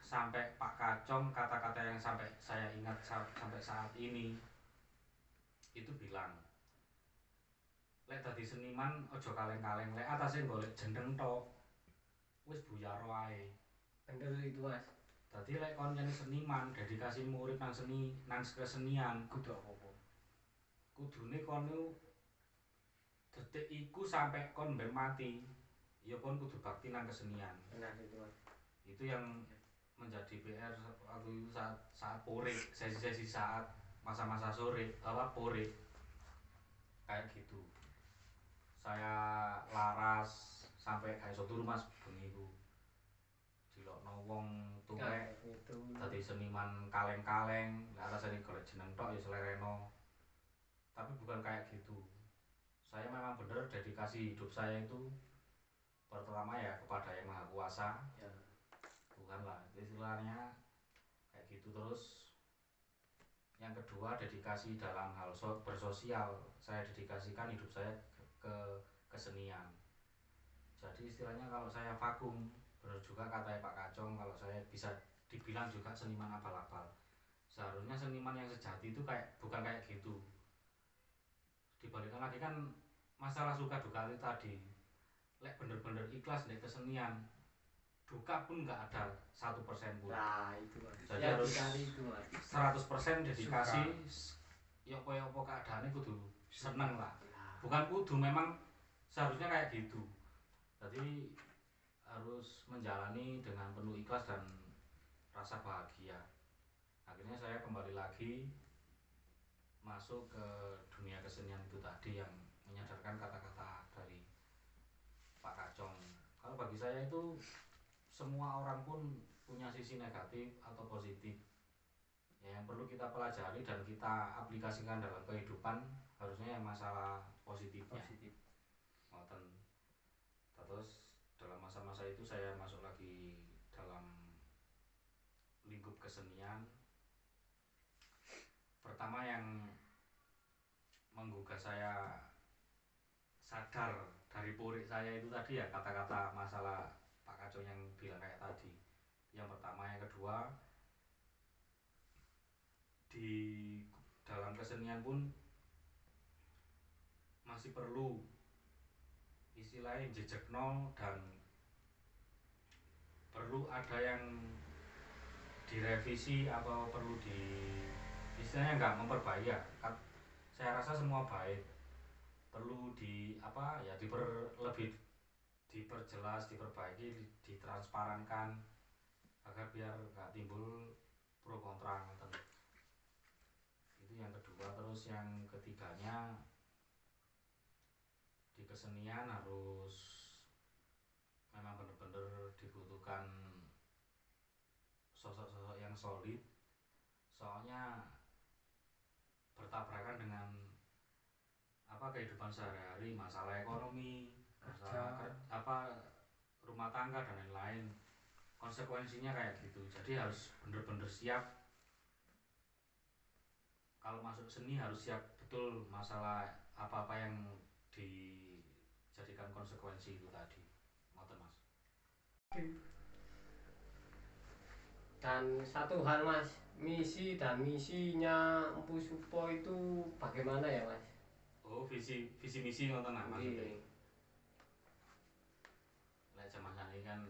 sampai Pak Kacong, kata-kata yang sampai saya ingat sampai saat ini itu bilang, lek dadi seniman ojo kaleng-kaleng, lek atase golek jeneng tok wis buyar wae. Bener itu mas. Dadi lek kon nyanyi seniman, dedikasi urip nang seni, nang kesenian, Kudu apa? kudune kon detik iku sampai kon ben mati, ya kon kudu bakti nang kesenian. Benar itu mas. Itu yang menjadi PR waktu itu saat pore, sesi-sesi saat masa-masa sore, pore kayak gitu. Saya laras sampai kayak iso turu mas bengi iku. Dilokno wong tuwek dadi seniman kaleng-kaleng, lek atasane golek jeneng tok ya selereno. Tapi bukan kayak gitu. Saya memang benar dedikasi hidup saya itu pertama ya kepada Yang Maha Kuasa. Ya. Bukanlah istilahnya kayak gitu. Terus yang kedua dedikasi dalam hal bersosial. Saya dedikasikan hidup saya ke kesenian. Jadi istilahnya kalau saya vakum, benar juga kata Pak Kacong, kalau saya bisa dibilang juga seniman abal-abal. Seharusnya seniman yang sejati itu bukan kayak gitu. Dibalikan lagi kan masalah suka duka itu tadi. Lek bener-bener ikhlas di kesenian, duka pun nggak ada 1% pun. Nah itu mas. Jadi ya, harus itu mas. 100% dedikasi. Ya apa keadaannya kudu seneng lah. Bukan kudu, memang seharusnya kayak gitu. Jadi harus menjalani dengan penuh ikhlas dan rasa bahagia. Akhirnya saya kembali lagi masuk ke dunia kesenian itu tadi, yang menyadarkan kata-kata dari Pak Kacong. Kalau bagi saya itu semua orang pun punya sisi negatif atau positif. Ya, yang perlu kita pelajari dan kita aplikasikan dalam kehidupan harusnya yang masalah positifnya. Terus dalam masa-masa itu saya masuk lagi dalam lingkup kesenian. Pertama yang menggugah saya sadar dari purik saya itu tadi ya kata-kata masalah Pak Kacong yang bilang kayak tadi. Yang pertama, yang kedua, di dalam kesenian pun masih perlu istilahnya jejekno dan perlu ada yang direvisi atau perlu istilahnya nggak memperbaiki ya. Saya rasa semua baik, perlu lebih diperjelas, diperbaiki, ditransparankan agar biar nggak timbul pro kontra. Itu yang kedua. Terus yang ketiganya, di kesenian harus memang benar-benar dibutuhkan sosok-sosok yang solid, soalnya bertabrakan dengan kehidupan sehari-hari, masalah ekonomi, masalah rumah tangga dan lain-lain. Konsekuensinya kayak gitu. Jadi harus benar-benar siap. Kalau masuk seni harus siap betul masalah apa-apa yang dijadikan konsekuensi itu tadi. Ngoten mas. Dan satu hal mas, misi dan misinya Empu Supo itu bagaimana ya mas? Oh, visi misi ngoten nah maksudnya. Lek zaman sakniki kan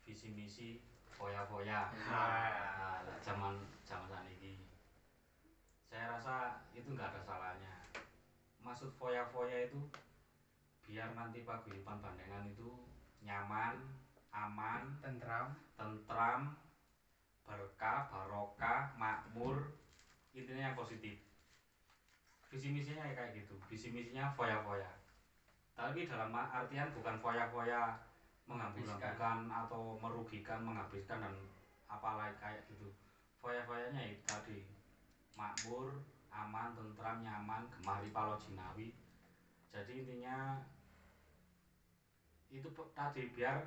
visi misi foya-foya. Nah, zaman sakniki saya rasa itu nggak ada salahnya. Maksud foya-foya itu biar nanti paguyuban Bandengan itu nyaman, aman, tentram, berkah, barokah, makmur, intinya yang positif. Visi misinya ya kayak gitu. Visi misinya foya-foya. Tapi dalam artian bukan foya-foya menghambur-hamburkan atau merugikan, menghabiskan dan apalagi kayak gitu. Foya-foyanya itu tadi makmur, aman, tentram, nyaman, gemari palo jinawi. Jadi intinya itu tadi biar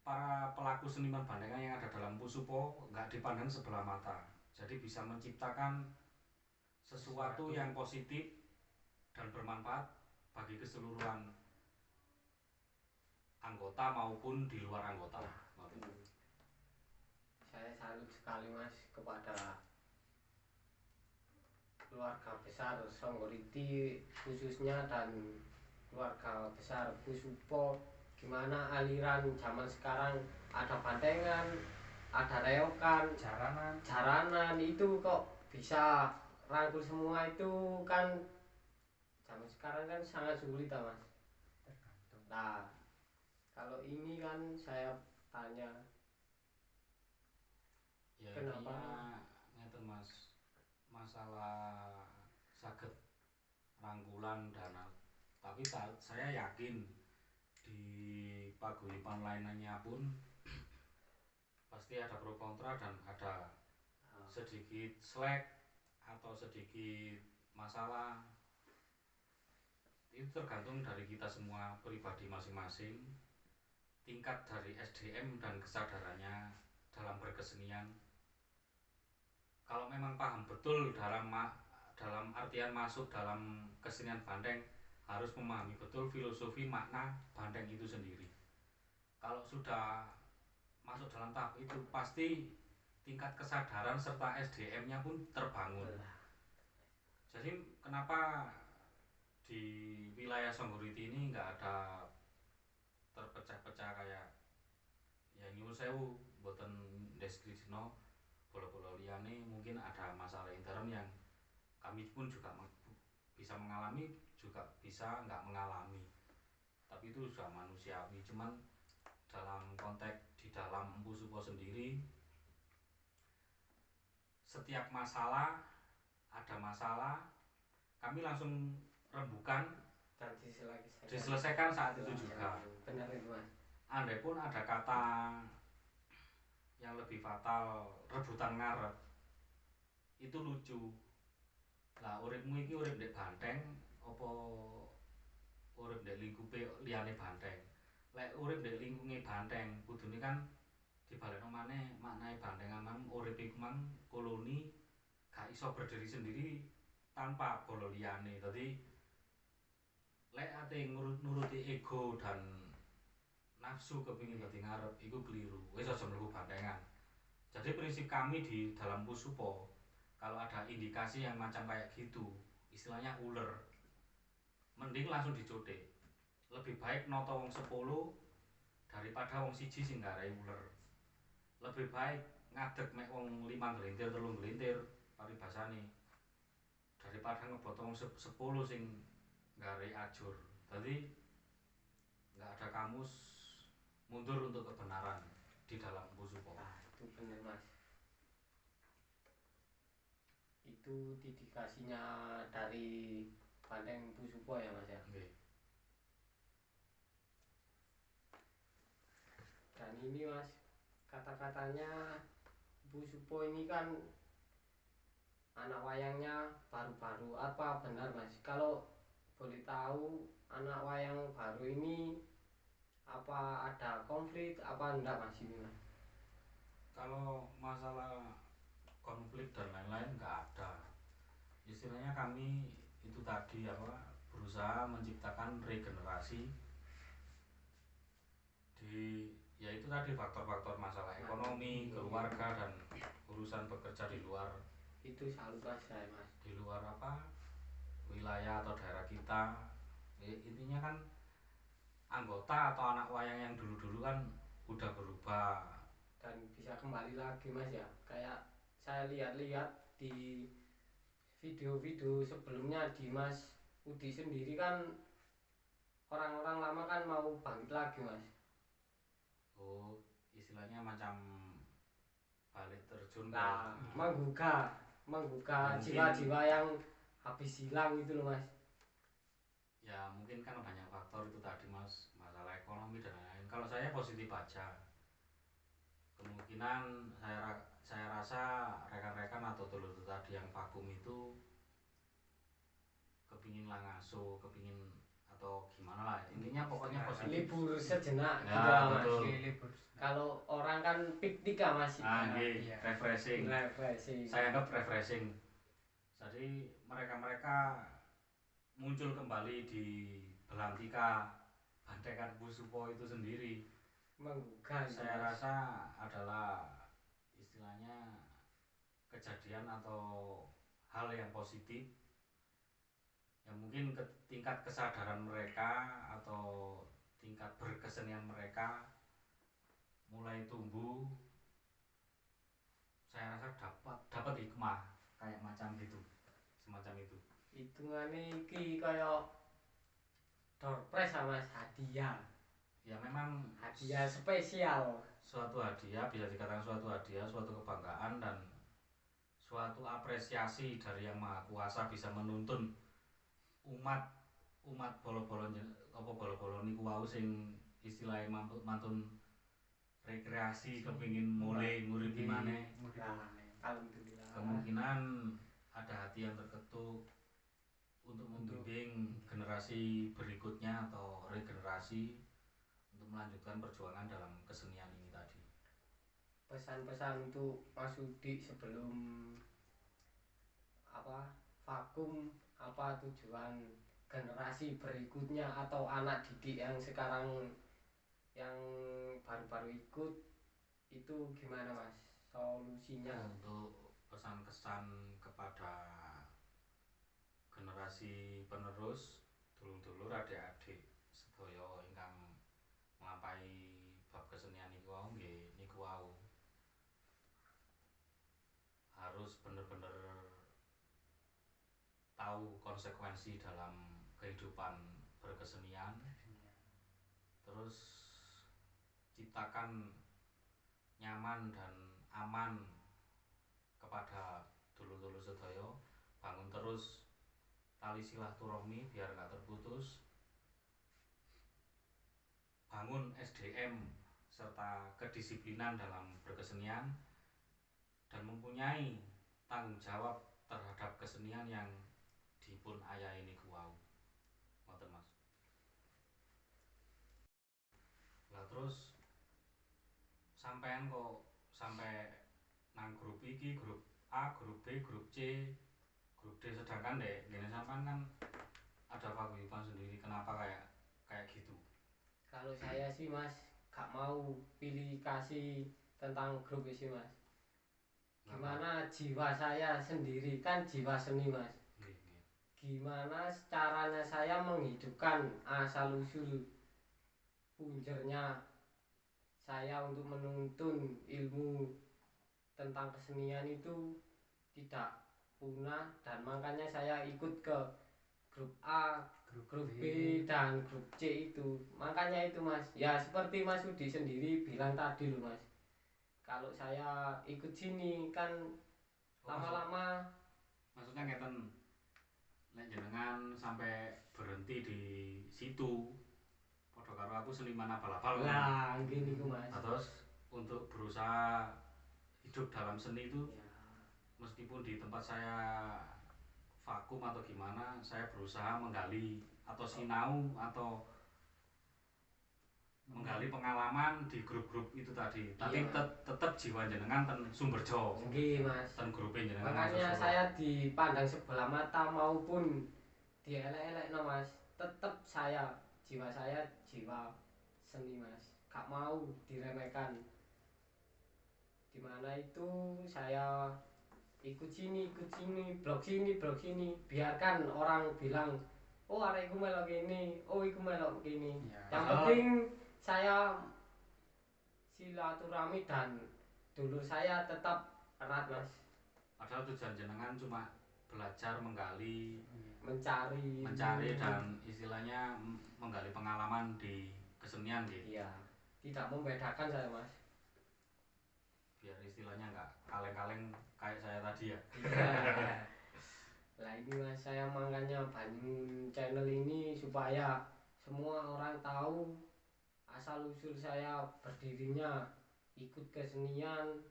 para pelaku seniman Bandengan yang ada dalam Empu Supo nggak dipandang sebelah mata. Jadi bisa menciptakan sesuatu yang positif dan bermanfaat bagi keseluruhan anggota maupun di luar anggota. Saya salut sekali Mas kepada keluarga besar Songgoriti khususnya dan keluarga besar Pusupo. Gimana aliran zaman sekarang, ada bandengan, ada reokan, jaranan itu kok bisa rangkul semua itu kan zaman sekarang kan sangat sulit Mas. Nah, kalau ini kan saya tanya ya, kenapa ngeten Mas, masalah saged rangkulan dana, tapi saya yakin di paguyuban lainnya pun pasti ada pro kontra dan ada sedikit slack atau sedikit masalah. Itu tergantung dari kita semua pribadi masing-masing, tingkat dari SDM dan kesadarannya dalam berkesenian. Kalau memang paham betul dalam artian masuk dalam kesenian bandeng, harus memahami betul filosofi makna bandeng itu sendiri. Kalau sudah masuk dalam tahap itu, pasti tingkat kesadaran serta SDM-nya pun terbangun. Jadi kenapa di wilayah Songgoriti ini nggak ada terpecah-pecah kayak ya nyuwun sewu, mboten deskripsino bola-bola liyane, mungkin ada masalah intern yang kami pun juga bisa mengalami, juga bisa nggak mengalami, tapi itu sudah manusiawi. Cuman dalam konteks di dalam Empu Supo sendiri, setiap masalah, ada masalah, kami langsung rembukan dan diselesaikan saat itu juga. Benar itu Mas. Andai pun ada kata yang lebih fatal, rebutan ngarep, itu lucu. Lah uripmu iki urip ndek Banteng apa urip ndek lingkupe liyane Banteng? Lek urip ndek lingkunge Banteng, kudune kan dibalekno maneh maknae Banteng amang urip iku mang koloni gak iso berdiri sendiri tanpa bolo liyane. Dadi lek ate nuruti ego dan nafsu kepingin dadi ngarep, iku keliru. Wis aja mlebu bandengan. Jadi prinsip kami di dalam Pusupo, kalau ada indikasi yang macam kayak gitu, istilahnya uler, mending langsung dicodet. Lebih baik noto wong 10 daripada wong siji sing ngarai uler. Lebih baik ngadeg mek wong 5 gelintir 3 gelintir paribasane daripada ngeboto wong 10 sing ngarai ajur. Jadi nggak ada kamus mundur untuk kebenaran di dalam Pusupo. Itu benar Mas. Itu dedikasinya dari Bandeng Pusupo ya Mas ya. Okay. Dan ini Mas, kata-katanya Pusupo ini kan anak wayangnya baru-baru, apa benar Mas? Kalau boleh tahu anak wayang baru ini apa ada konflik apa enggak Mas ini Mas? Kalau masalah konflik dan lain-lain nggak ada. Istilahnya kami itu tadi berusaha menciptakan regenerasi di yaitu tadi faktor-faktor masalah ekonomi, keluarga dan urusan bekerja di luar. Itu salut saya Mas. Di luar wilayah atau daerah kita. Intinya kan anggota atau anak wayang yang dulu-dulu kan udah berubah dan bisa kembali lagi Mas ya. Kayak saya lihat-lihat di video-video sebelumnya di Mas Udi sendiri kan orang-orang lama kan mau bangkit lagi Mas. Oh, istilahnya macam balik terjun nah, menggugah jiwa-jiwa yang habis hilang gitu loh Mas. Ya mungkin kan banyak faktor itu tadi Mas, masalah ekonomi dan lain-lain. Kalau saya positif aja, kemungkinan saya rasa rekan-rekan atau dulur tadi yang vakum itu kepingin lah ngasuh, kepingin atau gimana lah, intinya pokoknya positif. Libur sejenak ya, gitu Mas. Libur. Kalau orang kan piknik ya Mas. Refreshing. Saya anggap refreshing. Jadi mereka muncul kembali di Belantika Bantekan Pusupo itu sendiri menggugah. Saya rasa adalah istilahnya kejadian atau hal yang positif yang mungkin tingkat kesadaran mereka atau tingkat berkesenian mereka mulai tumbuh. Saya rasa dapat hikmah kayak macam gitu, semacam itu. Hitungane iki kaya doorpress sama hadiah. Ya memang hadiah spesial. Suatu hadiah, bisa dikatakan suatu hadiah, suatu kebanggaan dan suatu apresiasi dari Yang Maha Kuasa bisa menuntun umat bolo-bolo niku wau sing istilahnya mantun rekreasi kepingin mulai nguripi maneh. Alhamdulillah. Kemungkinan ada hati yang terketuk untuk membimbing generasi berikutnya atau regenerasi untuk melanjutkan perjuangan dalam kesenian ini tadi. Pesan-pesan untuk Mas Udi sebelum vakum, apa tujuan generasi berikutnya atau anak didik yang sekarang yang baru-baru ikut itu gimana Mas solusinya? Untuk pesan-kesan kepada generasi penerus, dulur-dulur, adik-adik sedaya ingkang nglampahi bab kesenian niku wau nggih niku wau harus bener-bener tahu konsekuensi dalam kehidupan berkesenian, terus ciptakan nyaman dan aman kepada dulur-dulur sedaya, bangun terus tali silaturahmi biar gak terputus, bangun SDM serta kedisiplinan dalam berkesenian, dan mempunyai tanggung jawab terhadap kesenian yang dipun ayahi niku wau. Ngoten Mas. Lah terus sampean kok sampai nang grup iki, grup A, grup B, grup C, grup D, sedangkan deh gini sampean kan ada paguyuban sendiri, kenapa kayak gitu? Kalau saya sih Mas gak mau pilih kasih tentang grup sih Mas. Gimana jiwa saya sendiri kan jiwa seni Mas. Gimana caranya saya menghidupkan asal usul punjernya saya untuk menuntun ilmu tentang kesenian itu tidak punah, dan makanya saya ikut ke grup A, grup B dan grup C itu. Makanya itu Mas, ya seperti Mas Udi sendiri bilang tadi loh Mas, kalau saya ikut sini kan lama-lama maksudnya ngeten, nek jenengan sampai berhenti di situ padha karo aku seniman abal-abal. Lah gini ku Mas. Terus untuk berusaha hidup dalam seni itu ya, meskipun di tempat saya vakum atau gimana, saya berusaha menggali atau sinau atau menggali pengalaman di grup-grup itu tadi. Tapi tetap jiwa jenengan ten Sumberjo. Nggih Mas. Ten grup jenengan. Makanya saya dipandang sebelah mata maupun dielek-elekno Mas, tetap jiwa saya jiwa seni Mas. Gak mau diremehkan. Dimana itu saya ikut sini, blog sini. Biarkan orang bilang, oh arek iku melok gini, oh iku melok gini. Ya. Yang penting saya silaturahmi dan dulur saya tetap erat Mas. Padahal tujuan jenengan cuma belajar, menggali, mencari dan istilahnya menggali pengalaman di kesenian gitu. Iya. Tidak membedakan saya Mas. Biar istilahnya nggak kaleng-kaleng kayak saya tadi ya. Iya. Lah ini Mas, saya makanya bangun channel ini supaya semua orang tahu asal usul saya berdirinya ikut kesenian,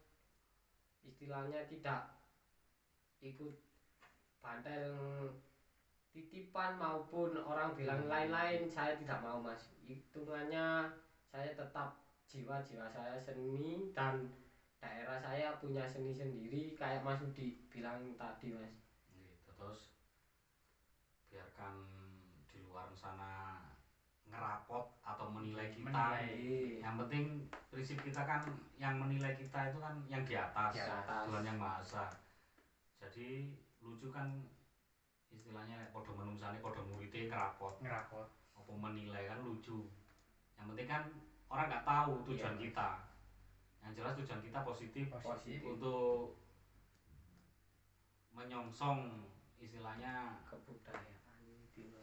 istilahnya tidak ikut bantel titipan maupun orang bilang lain-lain, saya tidak mau Mas. Hitungannya saya tetap jiwa saya seni dan daerah saya punya seni sendiri kayak Mas Udi bilang tadi Mas. terus biarkan di luar sana ngerapot atau menilai kita. Yang penting prinsip kita kan yang menilai kita itu kan yang di atas. Tuhan Yang Maha Esa. Jadi lucu kan istilahnya podo menungsane podo muridé ngerapot apa menilai kan lucu. Yang penting kan orang nggak tahu tujuan kita. Yang jelas tujuan kita positif. Untuk menyongsong istilahnya kebudayaan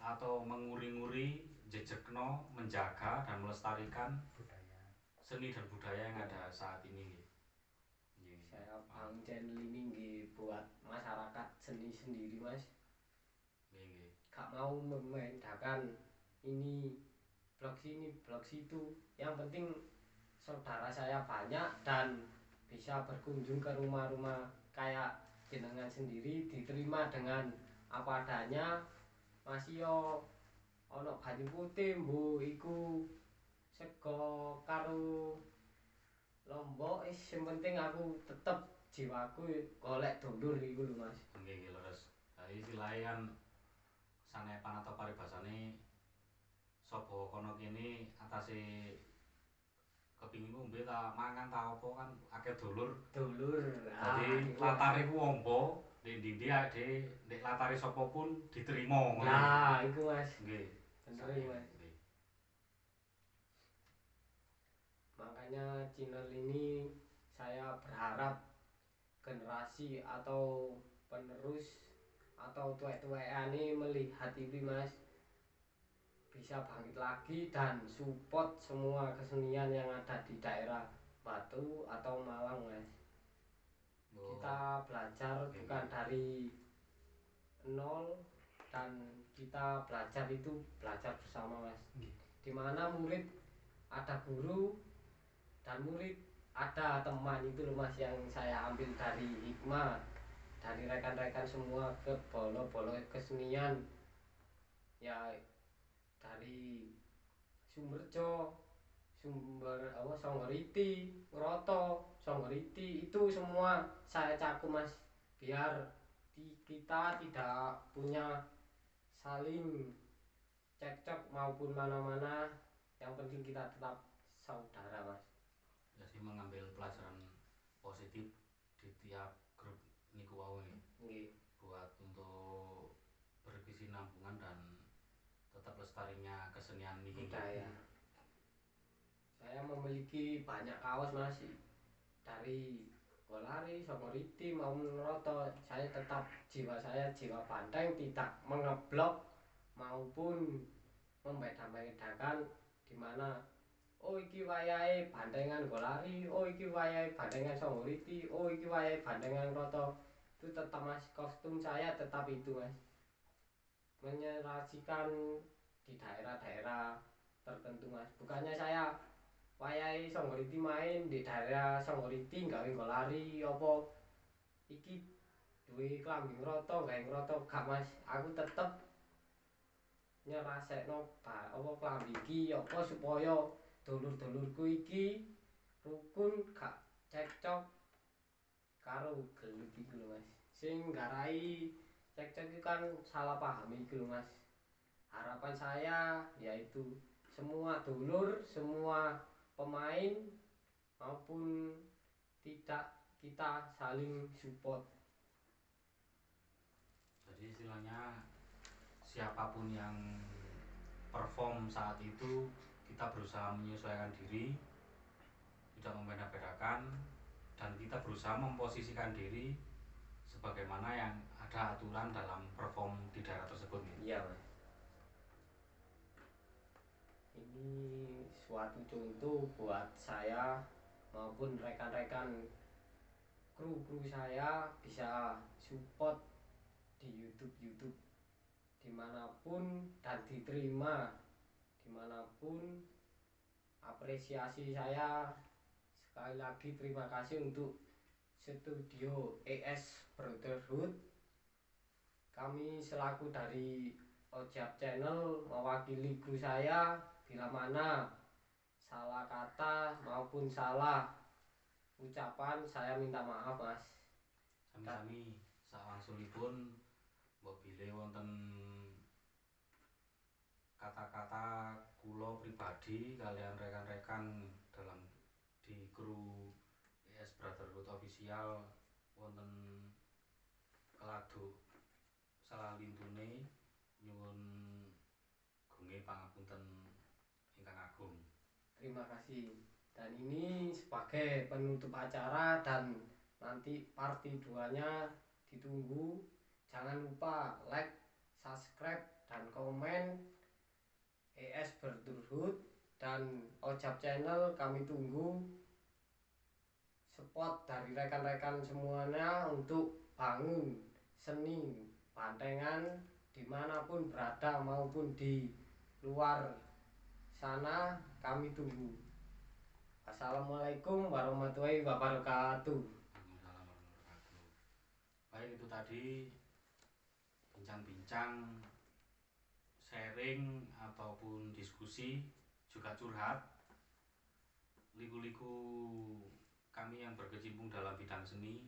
atau menguri-nguri, jejekno, menjaga dan melestarikan seni dan budaya yang ada saat ini. Saya bangun channel ini buat masyarakat seni sendiri, Mas. Gak mau membedakan ini blog sini, blog situ. Yang penting saudara saya banyak dan bisa berkunjung ke rumah-rumah kayak jenengan sendiri, diterima dengan apa adanya. Masih yo ono banyu putih mbuh iku sego karo lombok sing penting aku tetep jiwaku golek dulur iku lho Mas. Nggih leres. Lah istilahé kan sanepan atau paribasane sapa kono kene atase kepingin ngombe ta mangan ta apa kan akeh dulur. Dadi latare ku ombo, ndi-ndi ade nek latare sapa pun diterima ngono. Nah, iku Mas. Nggih. Bener Mas. Makanya channel ini saya berharap generasi atau penerus atau tuwek-tuwekane melihat ini Mas bisa bangkit lagi dan support semua kesenian yang ada di daerah Batu atau Malang Mas. Kita belajar bukan dari nol dan kita belajar itu belajar bersama Mas. Dimana murid ada guru dan murid ada teman itu loh Mas yang saya ambil dari hikmah dari rekan-rekan semua ke bolo-bolo kesenian ya dari Sumberjo, Songgoriti, Ngroto, Songgoriti itu semua saya cakup Mas biar kita tidak punya saling cekcok maupun mana-mana yang penting kita tetap saudara Mas. Jadi mengambil pelajaran positif di tiap grup niku wau nggih. Buat untuk berkesinambungan dan tetap lestarinya kesenian niki. Budaya. Saya memiliki banyak kaos Mas dari Golari, Songgoriti maupun Ngroto. Saya tetap jiwa banteng tidak mengeblok maupun membeda-bedakan di mana oh iki wayahe bandengan Golari, oh iki wayahe bandengan Songgoriti, oh iki wayahe bandengan Ngroto. Itu tetap Mas, kostum saya tetap itu Mas. Menyerasikan di daerah-daerah tertentu Mas. Bukannya saya wayahe Songgoriti main di daerah Songgoriti gawe Golari apa iki duwe klambi Ngroto gawe Ngroto gak Mas. Aku tetep nyerasekno apa klambi iki apa supaya dulur-dulurku iki rukun gak cekcok karo gelut iku lho Mas. Sing garai cekcok itu kan salah paham iku lho Mas. Harapan saya yaitu semua dulur, semua pemain maupun tidak kita saling support. Jadi istilahnya siapapun yang perform saat itu kita berusaha menyesuaikan diri, tidak membeda-bedakan dan kita berusaha memposisikan diri sebagaimana yang ada aturan dalam perform di daerah tersebut. Iya Mas. Ini suatu contoh buat saya maupun rekan-rekan kru saya bisa support di YouTube dimanapun dan diterima dimanapun. Apresiasi saya sekali lagi terima kasih untuk Studio ES Brotherhood. Kami selaku dari Ojab Channel mewakili kru saya bila mana salah kata maupun salah ucapan saya minta maaf Mas. Sami-sami sawangsulipun mbok bilih wonten kata-kata kula pribadi kalian rekan-rekan dalam di kru ES Brotherhood Official wonten keladuk salah lintune nyuwun gunge pangapunten ingkang agung. Terima kasih. Dan ini sebagai penutup acara dan nanti part 2-nya ditunggu. Jangan lupa like, subscribe, dan komen ES Brotherhood dan Ojab Channel. Kami tunggu support dari rekan-rekan semuanya untuk bangun seni bantengan dimanapun berada maupun di luar sana. Kami tunggu. Assalamualaikum warahmatullahi wabarakatuh. Waalaikumsalam warahmatullahi wabarakatuh. Baik, itu tadi bincang-bincang, sharing ataupun diskusi, juga curhat, liku-liku kami yang berkecimpung dalam bidang seni.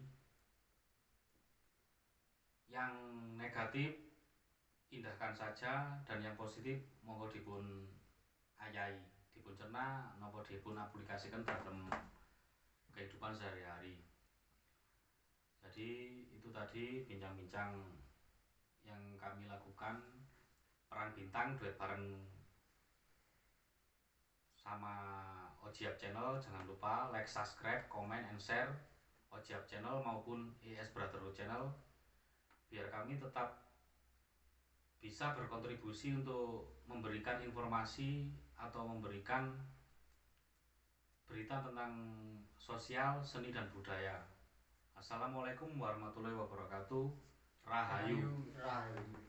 Yang negatif indahkan saja, dan yang positif monggo dipun ayahi, dipun cerna napa dipun aplikasikan dalam kehidupan sehari-hari. Jadi itu tadi bincang-bincang yang kami lakukan, Perang Bintang duet bareng sama Ojab Channel. Jangan lupa like, subscribe, comment, and share Ojab Channel maupun ES Brotherhood Channel, biar kami tetap bisa berkontribusi untuk memberikan informasi atau memberikan berita tentang sosial, seni, dan budaya. Assalamualaikum warahmatullahi wabarakatuh. Rahayu. Rahayu.